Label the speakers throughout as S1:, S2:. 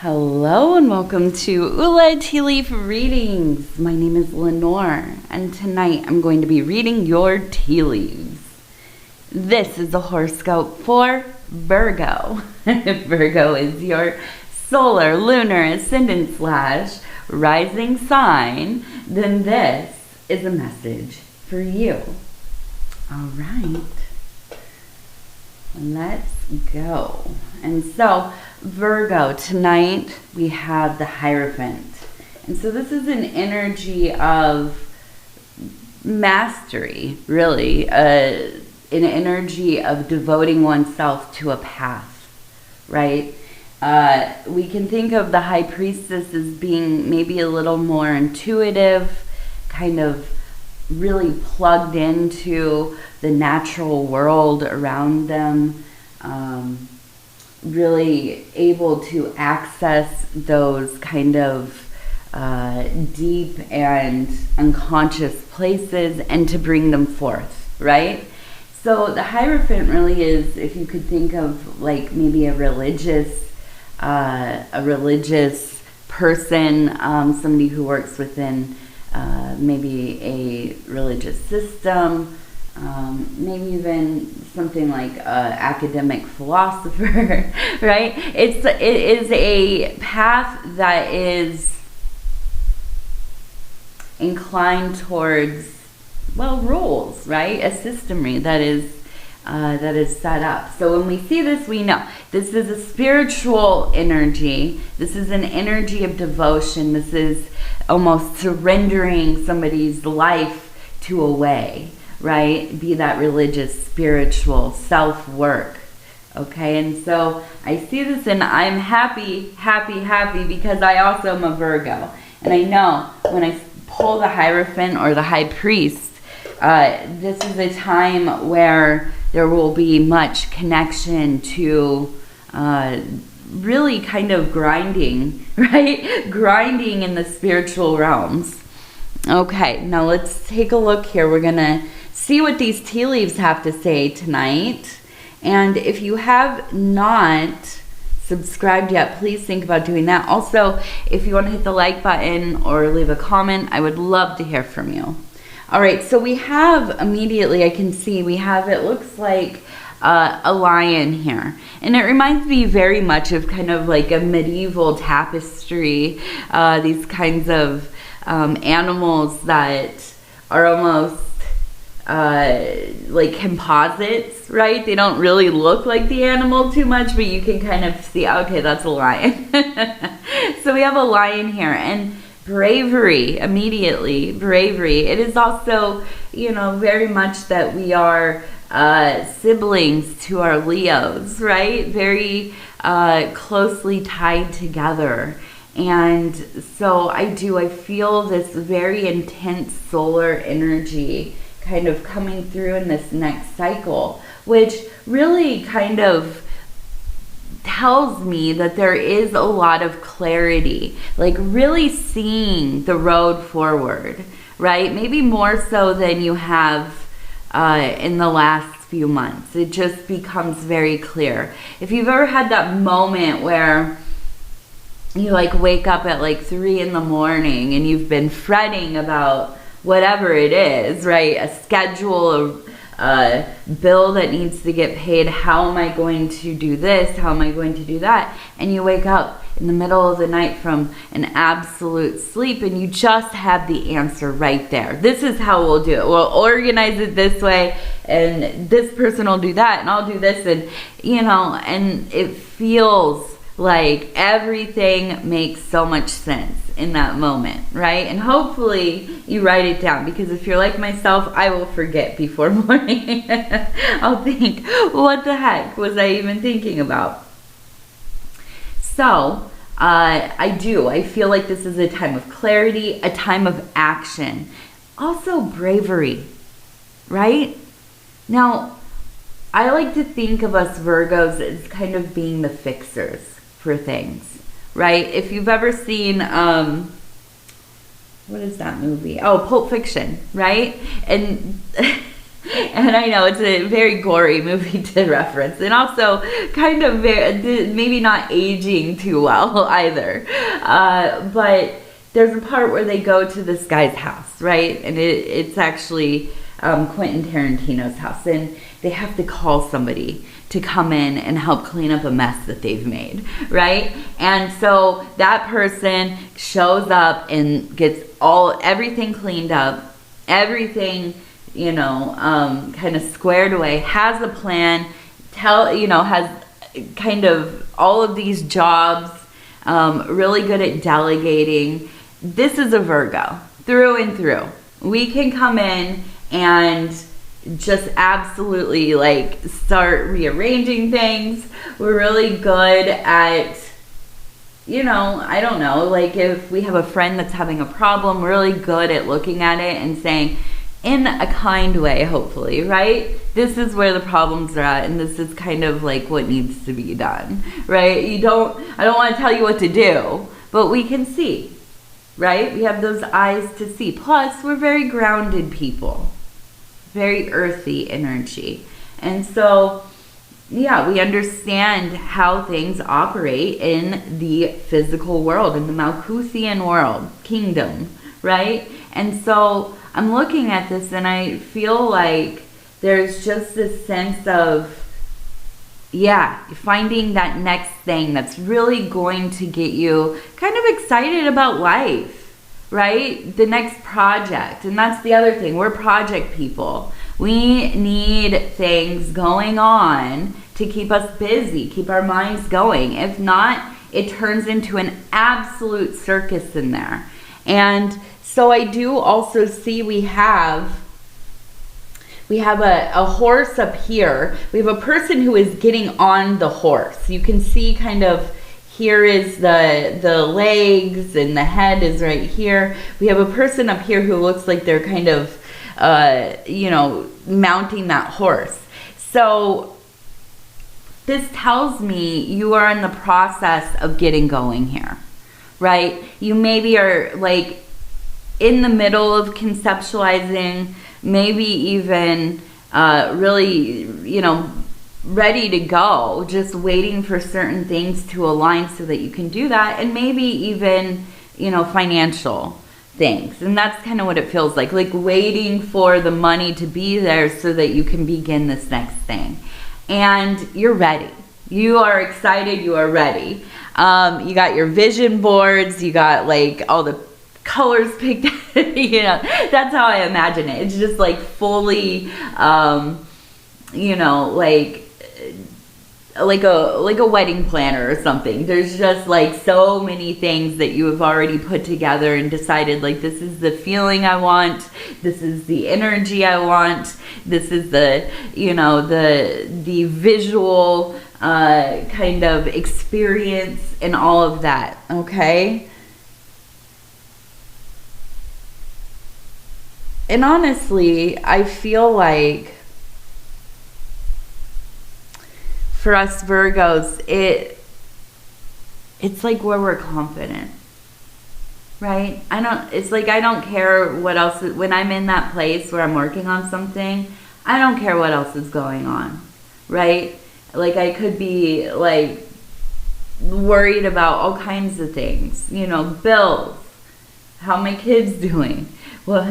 S1: Hello and welcome to Ula Tea Leaf Readings. My name is Lenor and tonight I'm going to be reading your tea leaves. This is a horoscope for Virgo. If Virgo is your solar, lunar, ascendant / rising sign, then this is a message for you. All right. Let's go. And so, Virgo, tonight we have the Hierophant. And so this is an energy of mastery, really. An energy of devoting oneself to a path, right? We can think of the High Priestess as being maybe a little more intuitive, kind of really plugged into the natural world around them, really able to access those kind of deep and unconscious places and to bring them forth, right? So the Hierophant really is, if you could think of like maybe a religious person, somebody who works within maybe a religious system, maybe even something like academic philosopher, right? It is a path that is inclined towards, well, rules, right? A systemry that is set up. So when we see this, we know this is a spiritual energy. This is an energy of devotion. This is almost surrendering somebody's life to a way, right? Be that religious, spiritual, self-work. Okay, and so I see this and I'm happy because I also am a Virgo. And I know when I pull the Hierophant or the High Priest, this is a time where there will be much connection to really kind of grinding, right? Grinding in the spiritual realms. Okay, now let's take a look here. We're going to see what these tea leaves have to say tonight. And if you have not subscribed yet, please think about doing that. Also, if you want to hit the like button or leave a comment, I would love to hear from you. All right, so we have immediately, I can see, we have, it looks like a lion here. And it reminds me very much of kind of like a medieval tapestry, these kinds of animals that are almost like composites, right? They don't really look like the animal too much, but you can kind of see, okay, that's a lion. So we have a lion here, and bravery, immediately, bravery. It is also, very much that we are siblings to our Leos, right? Very closely tied together. And so I feel this very intense solar energy kind of coming through in this next cycle, which really kind of tells me that there is a lot of clarity, like really seeing the road forward, right? Maybe more so than you have in the last few months. It just becomes very clear. If you've ever had that moment where you like wake up at like 3 in the morning and you've been fretting about whatever it is, right? A schedule, a bill that needs to get paid. How am I going to do this? How am I going to do that? And you wake up in the middle of the night from an absolute sleep and you just have the answer right there. This is how we'll do it. We'll organize it this way, and this person will do that, and I'll do this, and and it feels like everything makes so much sense in that moment, right? And hopefully you write it down, because if you're like myself, I will forget before morning. I'll think, what the heck was I even thinking about? So I feel like this is a time of clarity, a time of action, also bravery, right? Now, I like to think of us Virgos as kind of being the fixers for things, right? If you've ever seen, what is that movie? Oh, Pulp Fiction, right? And And I know it's a very gory movie to reference, and also kind of maybe not aging too well either. But there's a part where they go to this guy's house, right? And it's actually Quentin Tarantino's house, and they have to call somebody to come in and help clean up a mess that they've made, right? And so that person shows up and gets everything cleaned up, everything, kind of squared away, has a plan, has kind of all of these jobs, really good at delegating. This is a Virgo, through and through. We can come in and just absolutely start rearranging things. We're really good at, I don't know, if we have a friend that's having a problem, we're really good at looking at it and saying, in a kind way, hopefully, right? This is where the problems are at, and this is kind of what needs to be done, right? I don't want to tell you what to do, but we can see, right? We have those eyes to see. Plus, we're very grounded people, very earthy energy. And so, yeah, we understand how things operate in the physical world, in the Malkusian world, kingdom, right? And so I'm looking at this and I feel like there's just this sense of, finding that next thing that's really going to get you kind of excited about life, right? The next project. And that's the other thing. We're project people. We need things going on to keep us busy, keep our minds going. If not, it turns into an absolute circus in there. And so I do also see we have a horse up here. We have a person who is getting on the horse. You can see kind of here is the legs and the head is right here. We have a person up here who looks like they're kind of, mounting that horse. So this tells me you are in the process of getting going here, right? You maybe are in the middle of conceptualizing, maybe even really, ready to go, just waiting for certain things to align so that you can do that, and maybe even, financial things. And that's kind of what it feels like waiting for the money to be there so that you can begin this next thing. And you're ready. You are excited. You are ready. You got your vision boards. You got all the colors picked. That's how I imagine it. It's just fully, like a wedding planner or something. There's just so many things that you have already put together and decided this is the feeling I want, this is the energy I want, this is the the visual kind of experience and all of that. Okay. And honestly, I feel like for us Virgos, it's where we're confident, right? I don't care what else, when I'm in that place where I'm working on something, I don't care what else is going on, right? I could be worried about all kinds of things, bills, how my kids doing. Well,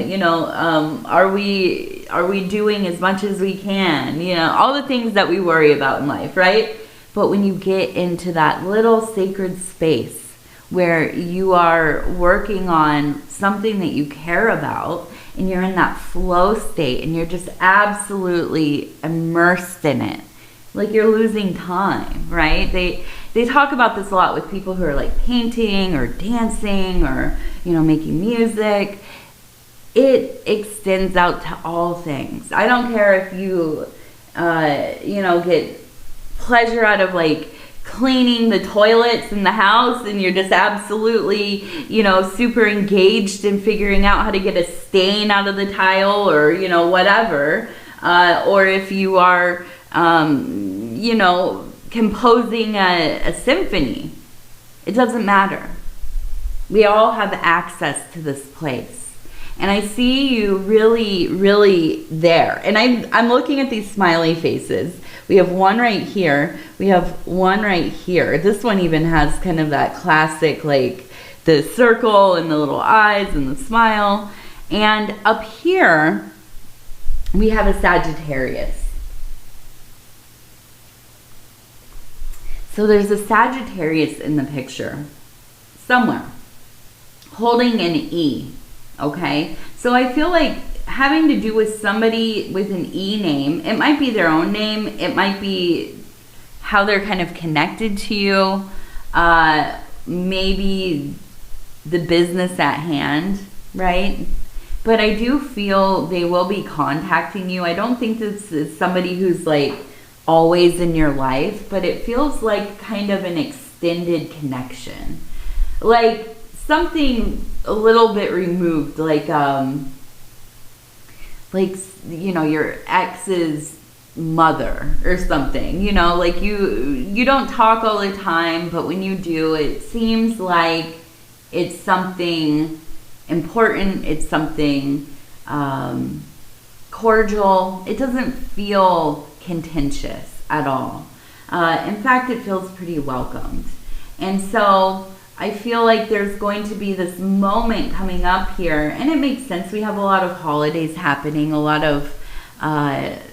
S1: are we doing as much as we can? All the things that we worry about in life, right? But when you get into that little sacred space where you are working on something that you care about and you're in that flow state and you're just absolutely immersed in it, you're losing time, right? They talk about this a lot with people who are painting or dancing or, making music. It extends out to all things. I don't care if you, get pleasure out of cleaning the toilets in the house and you're just absolutely, super engaged in figuring out how to get a stain out of the tile or, whatever. Or if you are, composing a symphony. It doesn't matter. We all have access to this place. And I see you really, really there. And I'm looking at these smiley faces. We have one right here. We have one right here. This one even has kind of that classic, like the circle and the little eyes and the smile. And up here, we have a Sagittarius. So there's a Sagittarius in the picture somewhere holding an E, okay? So I feel like having to do with somebody with an E name, it might be their own name, it might be how they're kind of connected to you, maybe the business at hand, right? But I do feel they will be contacting you. I don't think this is somebody who's like always in your life, but it feels like kind of an extended connection. Like something a little bit removed, like you know, your ex's mother or something, you know, like you don't talk all the time, but when you do, it seems like it's something important, it's something cordial. It doesn't feel contentious at all. In fact, it feels pretty welcomed. And so I feel like there's going to be this moment coming up here, and it makes sense. We have a lot of holidays happening, a lot of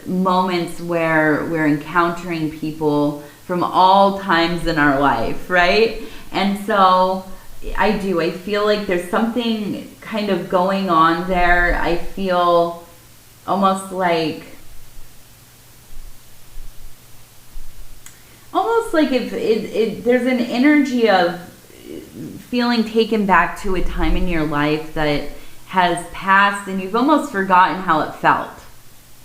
S1: moments where we're encountering people from all times in our life, right? And so I feel like there's something kind of going on there. I feel almost like if there's an energy of feeling taken back to a time in your life that has passed and you've almost forgotten how it felt,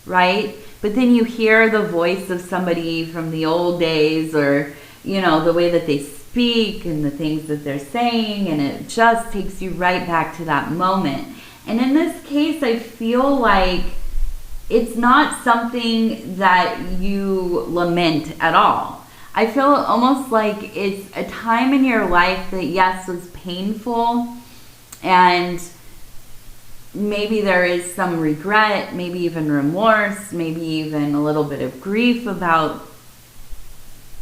S1: right? But then you hear the voice of somebody from the old days, or, you know, the way that they speak and the things that they're saying, and it just takes you right back to that moment. And in this case, I feel like it's not something that you lament at all. I feel almost like it's a time in your life that, yes, was painful, and maybe there is some regret, maybe even remorse, maybe even a little bit of grief about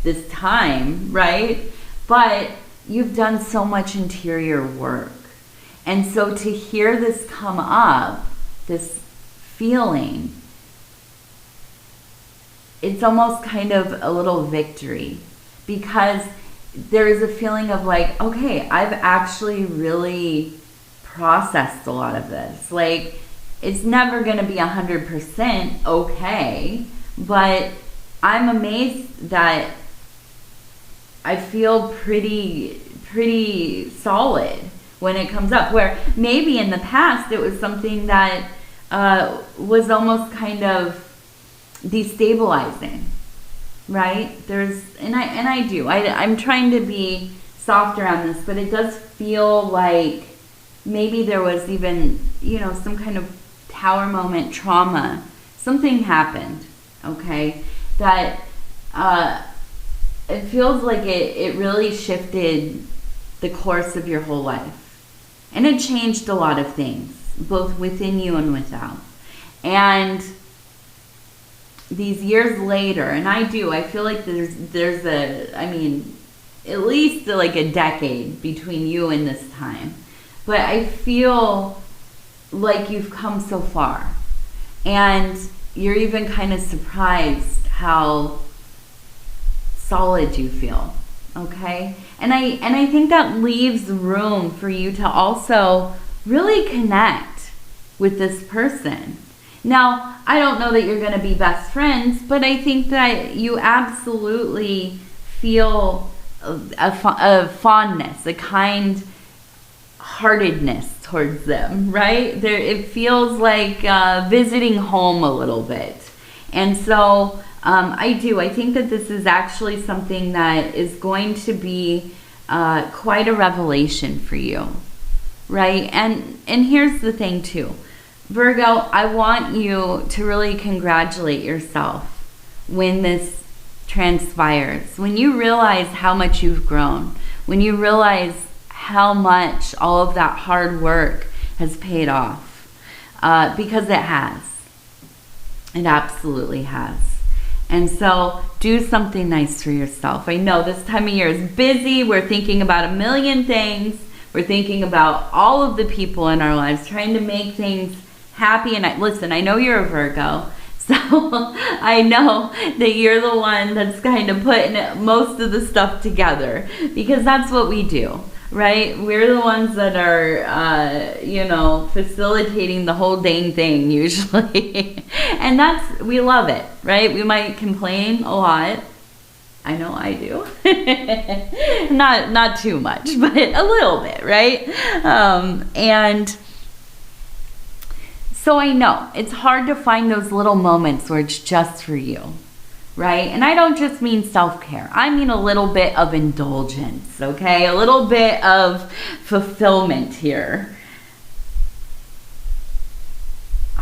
S1: this time, right? But you've done so much interior work. And so to hear this come up, this feeling, it's almost kind of a little victory, because there is a feeling of like, okay, I've actually really processed a lot of this. Like, it's never going to be 100% okay, but I'm amazed that I feel pretty solid when it comes up, where maybe in the past it was something that was almost kind of destabilizing, right? I'm trying to be soft around this, but it does feel like maybe there was even, you know, some kind of tower moment trauma. Something happened, okay, that it feels like it really shifted the course of your whole life. And it changed a lot of things, both within you and without. And these years later, and I feel like there's at least like a decade between you and this time. But I feel like you've come so far. And you're even kind of surprised how solid you feel, okay? And I think that leaves room for you to also really connect with this person. Now, I don't know that you're going to be best friends, but I think that you absolutely feel a fondness, a kind-heartedness towards them, right? It feels like visiting home a little bit. And so I think that this is actually something that is going to be quite a revelation for you, right? And here's the thing too. Virgo, I want you to really congratulate yourself when this transpires. When you realize how much you've grown, when you realize how much all of that hard work has paid off. because it has. It absolutely has. And so do something nice for yourself. I know this time of year is busy. We're thinking about a million things. We're thinking about all of the people in our lives, trying to make things happy. And listen, I know you're a Virgo. So I know that you're the one that's kind of putting most of the stuff together, because that's what we do, right? We're the ones that are, facilitating the whole dang thing usually. And we love it, right? We might complain a lot. I know I do. Not too much, but a little bit, right? And so I know it's hard to find those little moments where it's just for you, right? And I don't just mean self-care. I mean a little bit of indulgence, okay? A little bit of fulfillment here.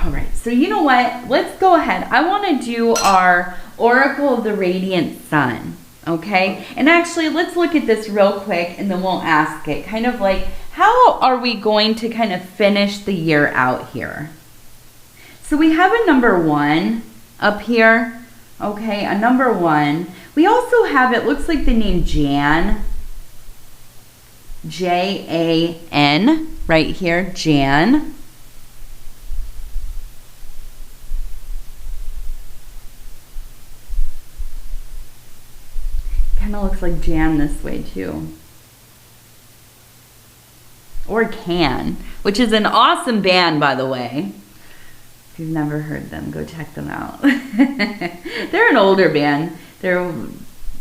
S1: All right, so you know what? Let's go ahead. I want to do our Oracle of the Radiant Sun, okay? And actually, let's look at this real quick and then we'll ask it. Kind of like, how are we going to kind of finish the year out here? So we have a number 1 up here, okay, a number 1. We also have, it looks like the name Jan, Jan, right here, Jan. Kind of looks like Jan this way too. Or Can, which is an awesome band, by the way. If you've never heard them, go check them out. They're an older band. They're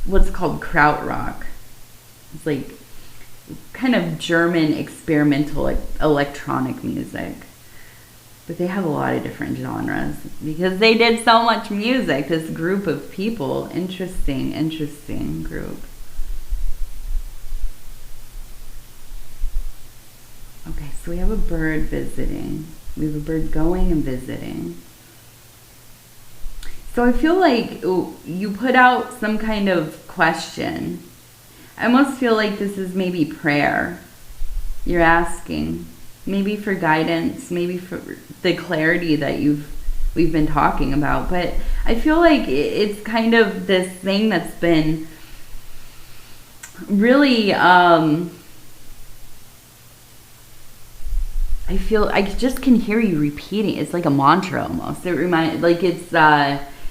S1: what's called krautrock. It's like kind of German experimental electronic music. But they have a lot of different genres because they did so much music, this group of people. Interesting group. Okay, so we have a bird visiting. We have a bird going and visiting. So I feel like you put out some kind of question. I almost feel like this is maybe prayer. You're asking. Maybe for guidance, maybe for the clarity that we've been talking about. But I feel like it's kind of this thing that's been really, I just can hear you repeating. It's like a mantra almost. It reminds, like it's,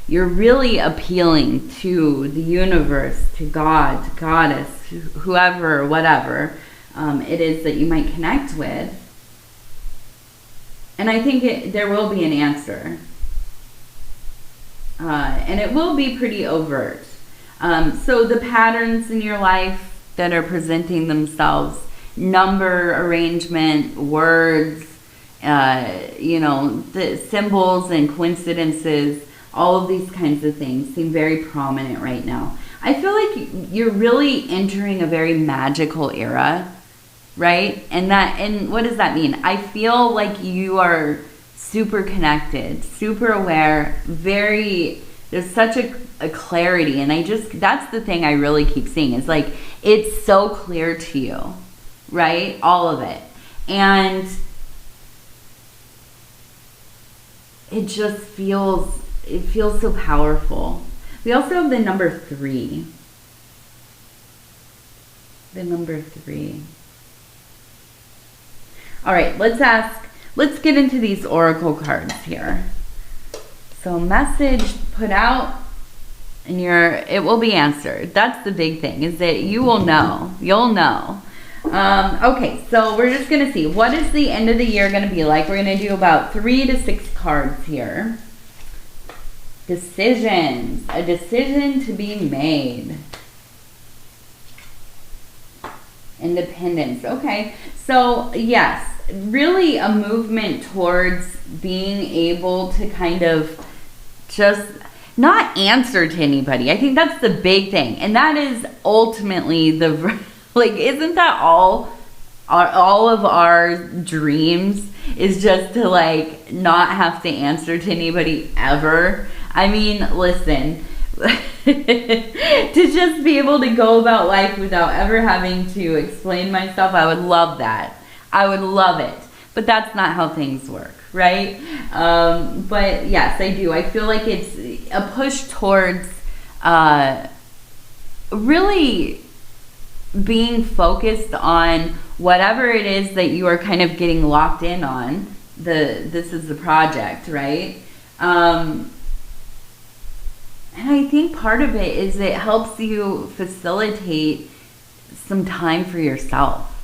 S1: you're really appealing to the universe, to God, to Goddess, whoever, whatever it is that you might connect with. And I think there will be an answer. And it will be pretty overt. So the patterns in your life that are presenting themselves, number arrangement, words, the symbols and coincidences, all of these kinds of things seem very prominent right now. I feel like you're really entering a very magical era, right? And what does that mean? I feel like you are super connected, super aware, there's such a clarity. And that's the thing I really keep seeing. It's like, it's so clear to you, right? All of it. And it just feels so powerful. We also have the number 3. The number 3. All right, let's get into these oracle cards here. So message put out, and it will be answered. That's the big thing, is that you will know. You'll know. Okay, so we're just going to see. What is the end of the year going to be like? We're going to do about 3 to 6 cards here. Decisions. A decision to be made. Independence. Okay, so yes, really a movement towards being able to kind of just not answer to anybody. I think that's the big thing. And that is ultimately like, isn't that all of our dreams, is just to like not have to answer to anybody ever? I mean, listen, to just be able to go about life without ever having to explain myself, I would love that. I would love it. but that's not how things work, right? But yes, I do. I feel like it's a push towards really being focused on whatever it is that you are kind of getting locked in on. This is the project, right? And I think part of it is it helps you facilitate some time for yourself.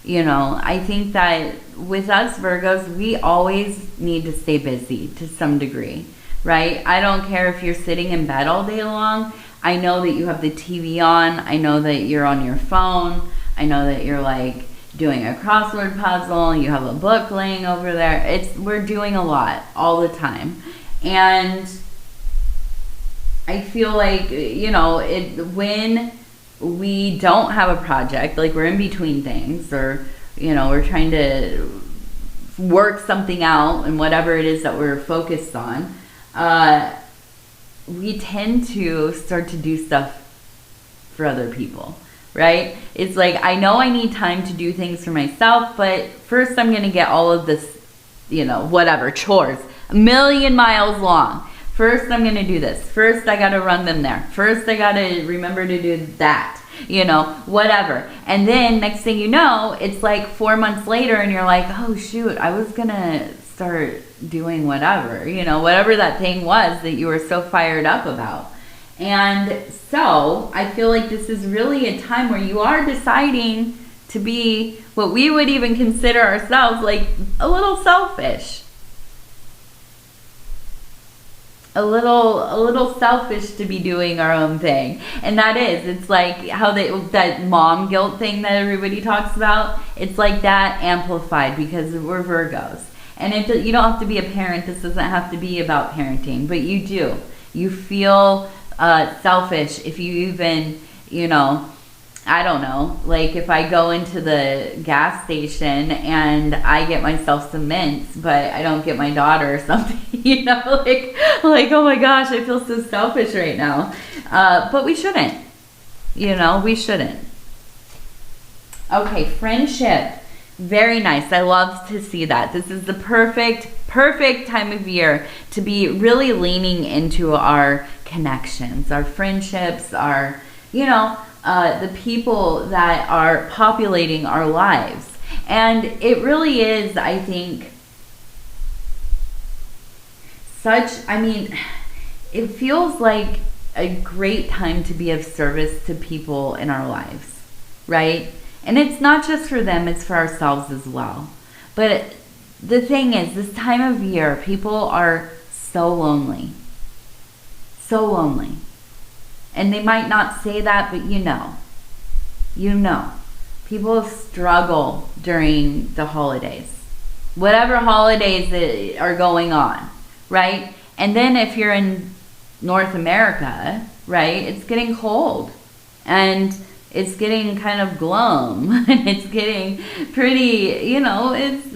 S1: You know, I think that with us Virgos, we always need to stay busy to some degree, right? I don't care if you're sitting in bed all day long. I know that you have the TV on. I know that you're on your phone. I know that you're like doing a crossword puzzle. You have a book laying over there. We're doing a lot all the time. And I feel like, you know, when we don't have a project, like we're in between things, or, you know, we're trying to work something out and whatever it is that we're focused on, we tend to start to do stuff for other people, right? It's like, I know I need time to do things for myself, but first I'm going to get all of this, you know, whatever, chores, a million miles long. First, I'm going to do this. First, I got to run them there. First, I got to remember to do that, you know, whatever. And then next thing you know, it's like 4 months later and you're like, oh, shoot, I was going to start doing whatever, you know, whatever that thing was that you were so fired up about. And so I feel like this is really a time where you are deciding to be what we would even consider ourselves like a little selfish. A little selfish to be doing our own thing. And that is, it's like how that mom guilt thing that everybody talks about, it's like that amplified because we're Virgos. And you don't have to be a parent. This doesn't have to be about parenting, but you do. You feel selfish if you even, you know, I don't know, like if I go into the gas station and I get myself some mints, but I don't get my daughter or something, you know, like, oh my gosh, I feel so selfish right now. But we shouldn't, you know, we shouldn't. Okay, friendship. Very nice. I love to see that. This is the perfect time of year to be really leaning into our connections, our friendships, our, you know, the people that are populating our lives. And it really is, I think, it feels like a great time to be of service to people in our lives, right? And it's not just for them, it's for ourselves as well. But the thing is, this time of year, people are so lonely. So lonely. And they might not say that, but you know. You know. People struggle during the holidays. Whatever holidays that are going on, right? And then if you're in North America, right, it's getting cold. And it's getting kind of glum. And it's getting pretty, you know, it's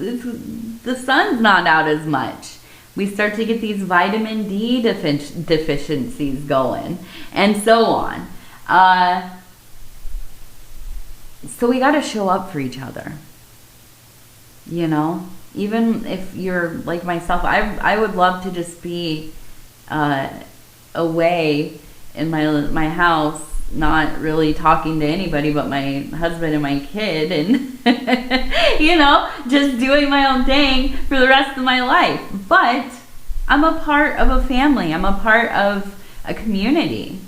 S1: the sun's not out as much. We start to get these vitamin D deficiencies going, and so on. So we got to show up for each other. You know, even if you're like myself, I would love to just be away in my house, not really talking to anybody but my husband and my kid, and you know, just doing my own thing for the rest of my life. But I'm a part of a family. I'm a part of a community.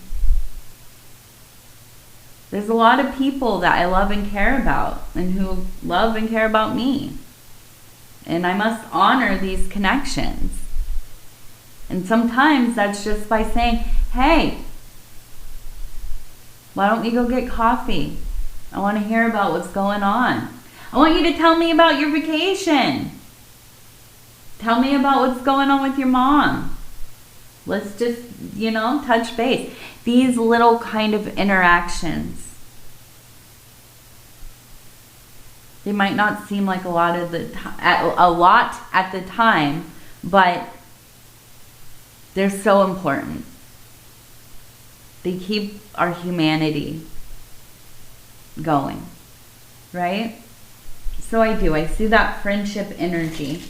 S1: There's a lot of people that I love and care about, and who love and care about me. And I must honor these connections. And sometimes that's just by saying, hey, why don't we go get coffee? I want to hear about what's going on. I want you to tell me about your vacation. Tell me about what's going on with your mom. Let's just, you know, touch base. These little kind of interactions. They might not seem like a lot at the time, but they're so important. They keep our humanity going, right? So So I do. I see that friendship energy.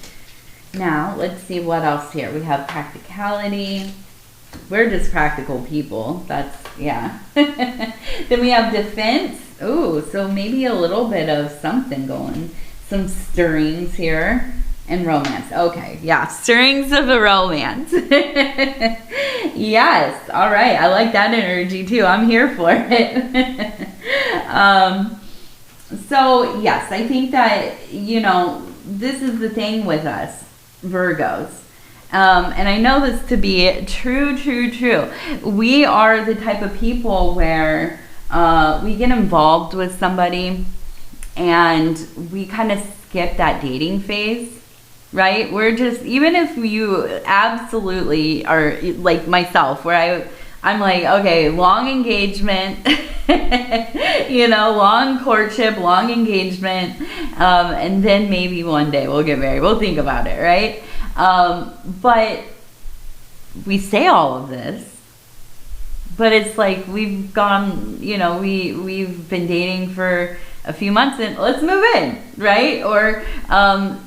S1: Now, let's see what else here. We have practicality. We're just practical people. That's, yeah. Then we have defense. Ooh, so maybe a little bit of something going. Some stirrings here. And romance. Okay, yeah. Stirrings of a romance. Yes. All right. I like that energy too. I'm here for it. So, yes, I think that, you know, this is the thing with us, Virgos. And I know this to be true. We are the type of people where we get involved with somebody and we kind of skip that dating phase, right? We're just, even if you absolutely are like myself, where I'm like, okay, long engagement, you know, long courtship, long engagement, and then maybe one day we'll get married. We'll think about it, right? But we say all of this, but it's like we've gone, you know, we've been dating for a few months and let's move in, right? Or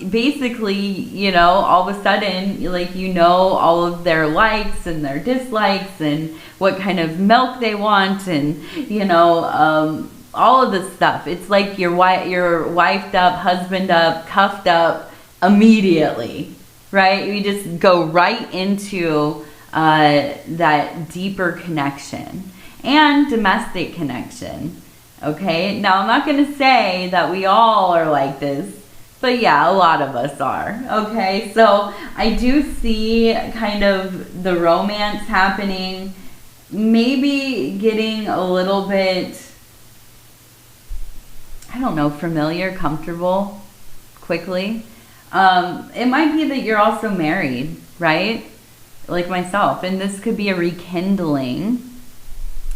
S1: basically, you know, all of a sudden, like, you know, all of their likes and their dislikes and what kind of milk they want and, you know, all of this stuff. It's like you're wifed up, husband up, cuffed up immediately, right? You just go right into that deeper connection and domestic connection. Okay, now I'm not going to say that we all are like this, but yeah, a lot of us are. Okay, so I do see kind of the romance happening, maybe getting a little bit, I don't know, familiar, comfortable, quickly. It might be that you're also married, right? Like myself, and this could be a rekindling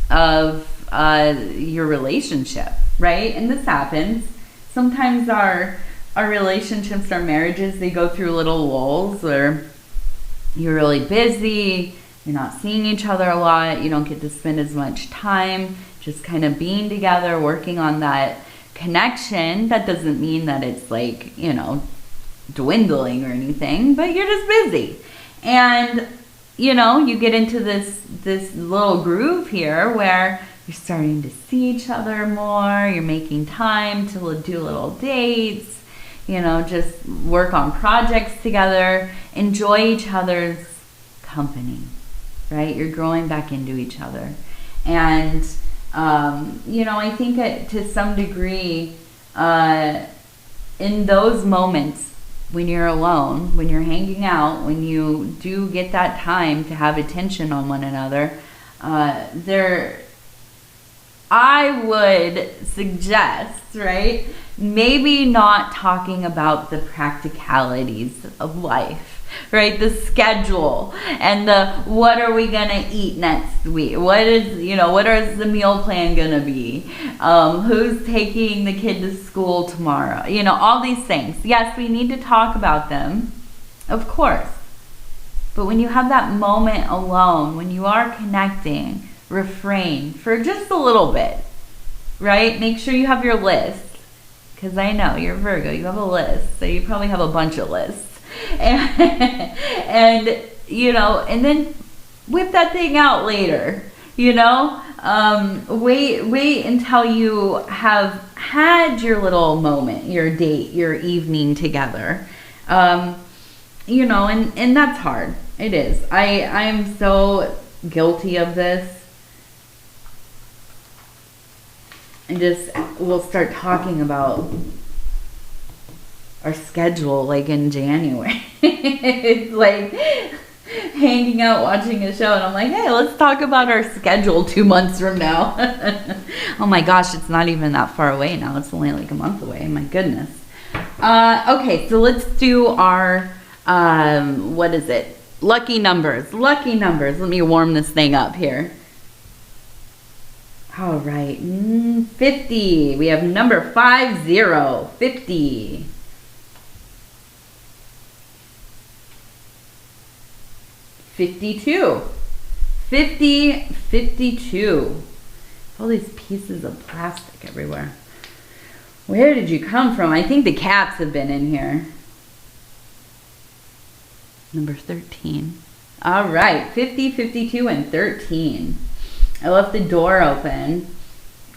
S1: of your relationship, right? And this happens. Sometimes our relationships, our marriages, they go through little lulls where you're really busy, you're not seeing each other a lot, you don't get to spend as much time just kind of being together, working on that connection. That doesn't mean that it's like, you know, dwindling or anything, but you're just busy. And, you know, you get into this little groove here where you're starting to see each other more, you're making time to do little dates, you know, just work on projects together, enjoy each other's company, right? You're growing back into each other. And, you know, I think to some degree, in those moments when you're alone, when you're hanging out, when you do get that time to have attention on one another, I would suggest, right, maybe not talking about the practicalities of life, right? The schedule and the what are we gonna eat next week? What is the meal plan gonna be? Who's taking the kid to school tomorrow? You know, all these things. Yes, we need to talk about them, of course. But when you have that moment alone, when you are connecting, refrain for just a little bit, right? Make sure you have your list, because I know you're Virgo, you have a list, so you probably have a bunch of lists, and you know, and then whip that thing out later, you know. Wait until you have had your little moment, your date, your evening together, you know, and that's hard. It is. I'm so guilty of this. And we'll start talking about our schedule like in January. It's like hanging out watching a show and I'm like, hey, let's talk about our schedule 2 months from now. Oh my gosh, it's not even that far away now. It's only like a month away. My goodness. Okay, so let's do our what is it? Lucky numbers. Lucky numbers. Let me warm this thing up here. All right, 50. We have number 50. 50. 52. 52. All these pieces of plastic everywhere. Where did you come from? I think the cats have been in here. Number 13. All right, 50, 52, and 13. I left the door open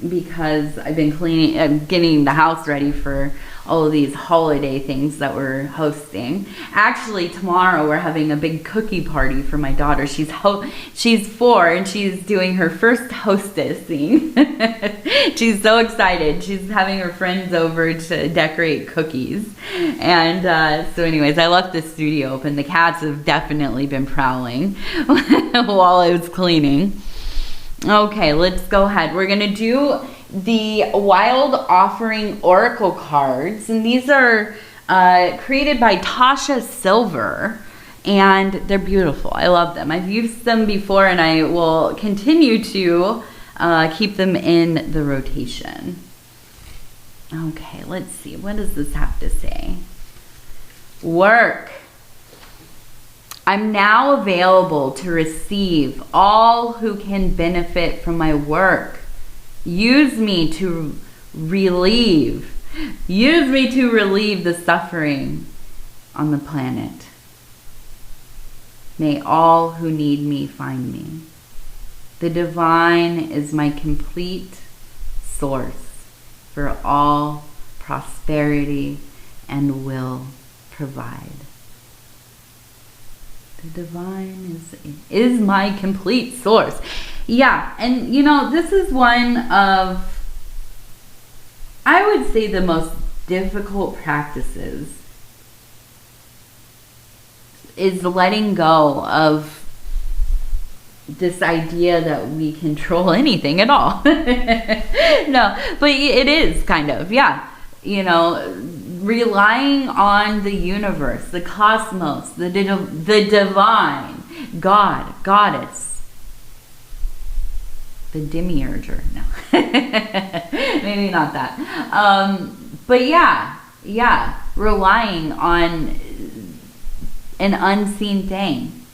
S1: because I've been cleaning, I'm getting the house ready for all of these holiday things that we're hosting. Actually, tomorrow we're having a big cookie party for my daughter. She's 4 and she's doing her first hostessing. She's so excited. She's having her friends over to decorate cookies. And so anyways, I left the studio open. The cats have definitely been prowling while I was cleaning. Okay, let's go ahead. We're going to do the Wild Offering Oracle cards. And these are created by Tasha Silver. And they're beautiful. I love them. I've used them before and I will continue to keep them in the rotation. Okay, let's see. What does this have to say? Work. I'm now available to receive all who can benefit from my work. Use me to relieve the suffering on the planet. May all who need me find me. The divine is my complete source for all prosperity and will provide. The divine is my complete source. Yeah, and you know, this is one of, I would say, the most difficult practices is letting go of this idea that we control anything at all. No, but it is kind of, yeah. You know, relying on the universe, the cosmos, the divine, God, goddess, the demiurger. No, maybe not that. But yeah, relying on an unseen thing,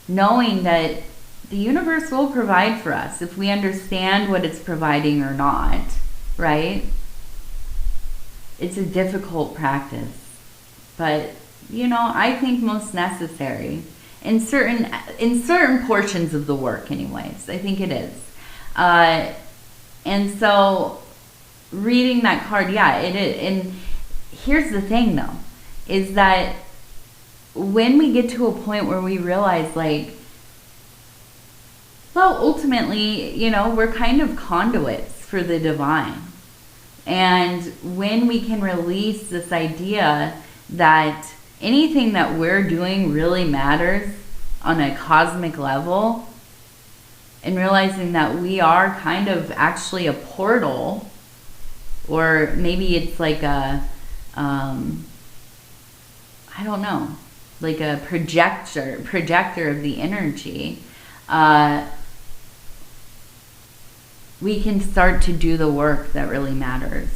S1: knowing that the universe will provide for us if we understand what it's providing or not, right? It's a difficult practice, but you know, I think most necessary in certain portions of the work anyways. I think it is. And so reading that card, yeah, it is. And here's the thing though, is that when we get to a point where we realize, like, well, ultimately, you know, we're kind of conduits for the divine. And when we can release this idea that anything that we're doing really matters on a cosmic level, and realizing that we are kind of actually a portal, or maybe it's like a, I don't know, like a projector of the energy, we can start to do the work that really matters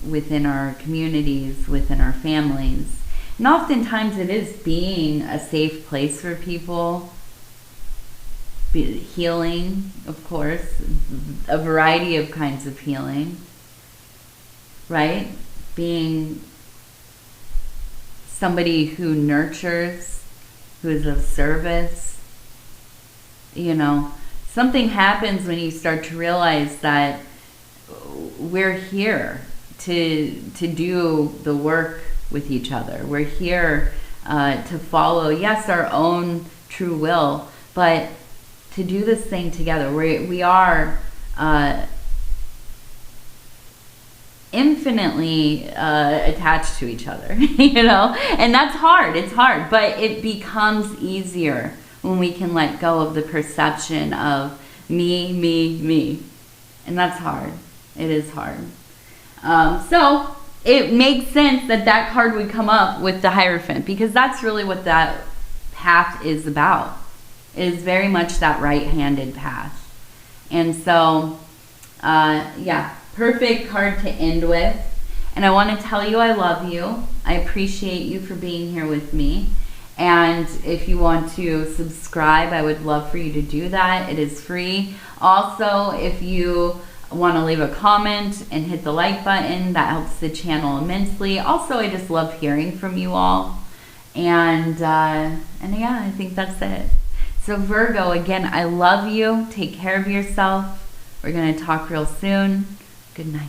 S1: within our communities, within our families. And oftentimes it is being a safe place for people, healing, of course, a variety of kinds of healing, right? Being somebody who nurtures, who is of service. You know, something happens when you start to realize that we're here to do the work with each other. We're here to follow, yes, our own true will, but to do this thing together. We are infinitely attached to each other, you know, and that's hard. It's hard, but it becomes easier when we can let go of the perception of me, and that's hard. It is hard. So it makes sense that that card would come up with the Hierophant, because that's really what that path is about. It is very much that right-handed path. And so, yeah, perfect card to end with. And I want to tell you I love you. I appreciate you for being here with me. And if you want to subscribe, I would love for you to do that. It is free. Also, if you want to leave a comment and hit the like button. That helps the channel immensely. Also, I just love hearing from you all. And yeah, I think that's it. So Virgo, again, I love you. Take care of yourself. We're going to talk real soon. Good night.